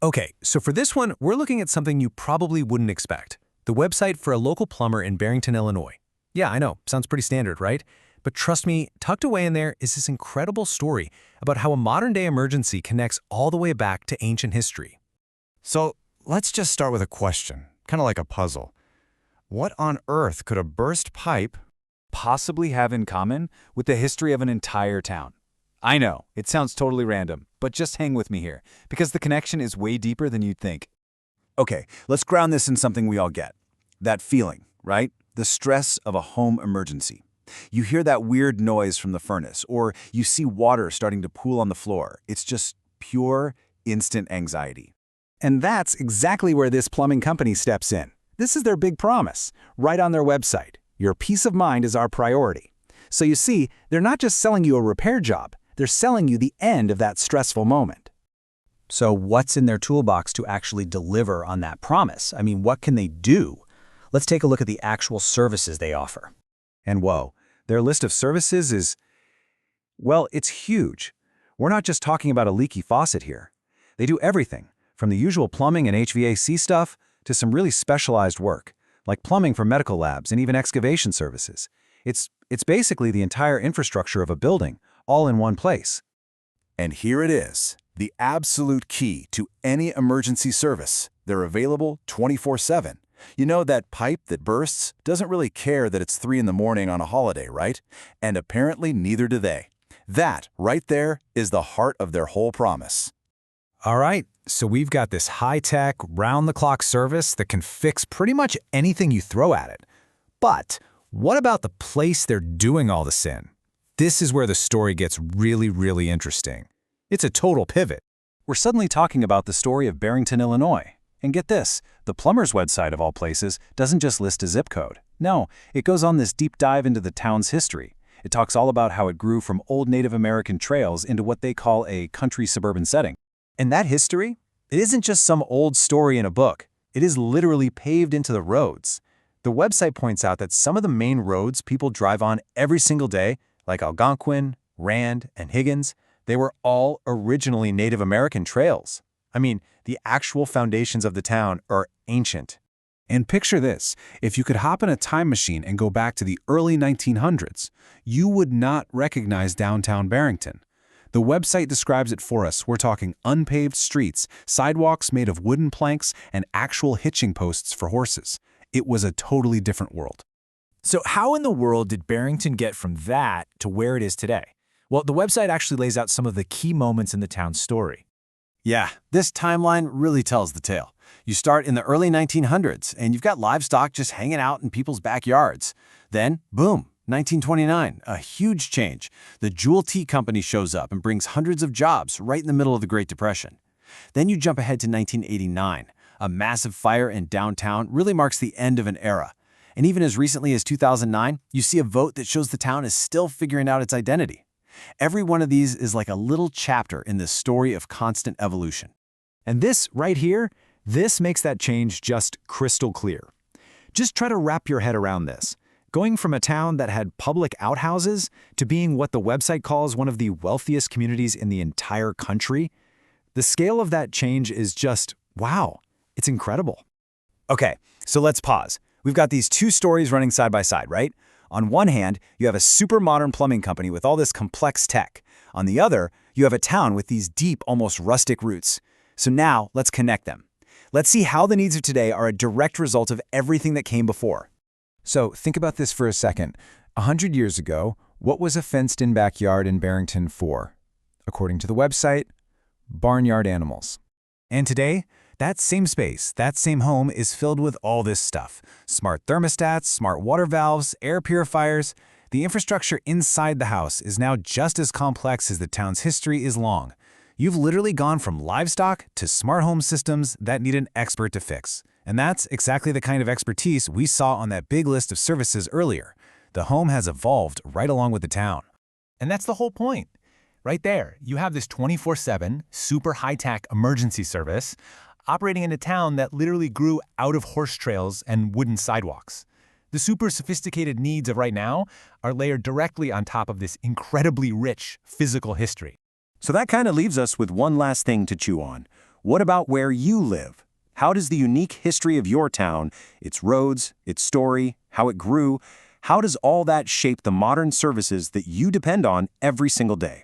Okay, so for this one, we're looking at something you probably wouldn't expect. The website for a local plumber in Barrington, Illinois. Yeah, I know, sounds pretty standard, right? But trust me, tucked away in there is this incredible story about how a modern-day emergency connects all the way back to ancient history. So let's just start with a question, kind of like a puzzle. What on earth could a burst pipe possibly have in common with the history of an entire town? I know, it sounds totally random, but just hang with me here, because the connection is way deeper than you'd think. Okay, let's ground this in something we all get. That feeling, right? The stress of a home emergency. You hear that weird noise from the furnace, or you see water starting to pool on the floor. It's just pure, instant anxiety. And that's exactly where this plumbing company steps in. This is their big promise, right on their website. Your peace of mind is our priority. So you see, they're not just selling you a repair job, they're selling you the end of that stressful moment. So what's in their toolbox to actually deliver on that promise? I mean, what can they do? Let's take a look at the actual services they offer. And whoa, their list of services is, well, it's huge. We're not just talking about a leaky faucet here. They do everything, from the usual plumbing and HVAC stuff to some really specialized work, like plumbing for medical labs and even excavation services. It's basically the entire infrastructure of a building, all in one place. And here it is, the absolute key to any emergency service. They're available 24/7. You know, that pipe that bursts doesn't really care that it's 3 in the morning on a holiday, right? And apparently neither do they. That, right there, is the heart of their whole promise. All right, so we've got this high-tech, round-the-clock service that can fix pretty much anything you throw at it. But what about the place they're doing all this in? This is where the story gets really, really interesting. It's a total pivot. We're suddenly talking about the story of Barrington, Illinois. And get this, the plumber's website of all places doesn't just list a zip code. No, it goes on this deep dive into the town's history. It talks all about how it grew from old Native American trails into what they call a country suburban setting. And that history, it isn't just some old story in a book. It is literally paved into the roads. The website points out that some of the main roads people drive on every single day, like Algonquin, Rand, and Higgins, they were all originally Native American trails. I mean, the actual foundations of the town are ancient. And picture this, if you could hop in a time machine and go back to the early 1900s, you would not recognize downtown Barrington. The website describes it for us. We're talking unpaved streets, sidewalks made of wooden planks, and actual hitching posts for horses. It was a totally different world. So how in the world did Barrington get from that to where it is today? Well, the website actually lays out some of the key moments in the town's story. Yeah, this timeline really tells the tale. You start in the early 1900s, and you've got livestock just hanging out in people's backyards. Then, boom, 1929, a huge change. The Jewel Tea Company shows up and brings hundreds of jobs right in the middle of the Great Depression. Then you jump ahead to 1989. A massive fire in downtown really marks the end of an era. And even as recently as 2009, you see a vote that shows the town is still figuring out its identity. Every one of these is like a little chapter in this story of constant evolution. And this right here, this makes that change just crystal clear. Just try to wrap your head around this. Going from a town that had public outhouses to being what the website calls one of the wealthiest communities in the entire country, the scale of that change is just, wow, it's incredible. Okay, so let's pause. We've got these two stories running side by side, right? On one hand, you have a super modern plumbing company with all this complex tech. On the other, you have a town with these deep, almost rustic roots. So now, let's connect them. Let's see how the needs of today are a direct result of everything that came before. So think about this for a second. 100 years ago, what was a fenced-in backyard in Barrington for? According to the website, barnyard animals. And today, that same space, that same home is filled with all this stuff. Smart thermostats, smart water valves, air purifiers. The infrastructure inside the house is now just as complex as the town's history is long. You've literally gone from livestock to smart home systems that need an expert to fix. And that's exactly the kind of expertise we saw on that big list of services earlier. The home has evolved right along with the town. And that's the whole point. Right there, you have this 24/7, super high-tech emergency service operating in a town that literally grew out of horse trails and wooden sidewalks. The super sophisticated needs of right now are layered directly on top of this incredibly rich physical history. So that kind of leaves us with one last thing to chew on. What about where you live? How does the unique history of your town, its roads, its story, how it grew, how does all that shape the modern services that you depend on every single day?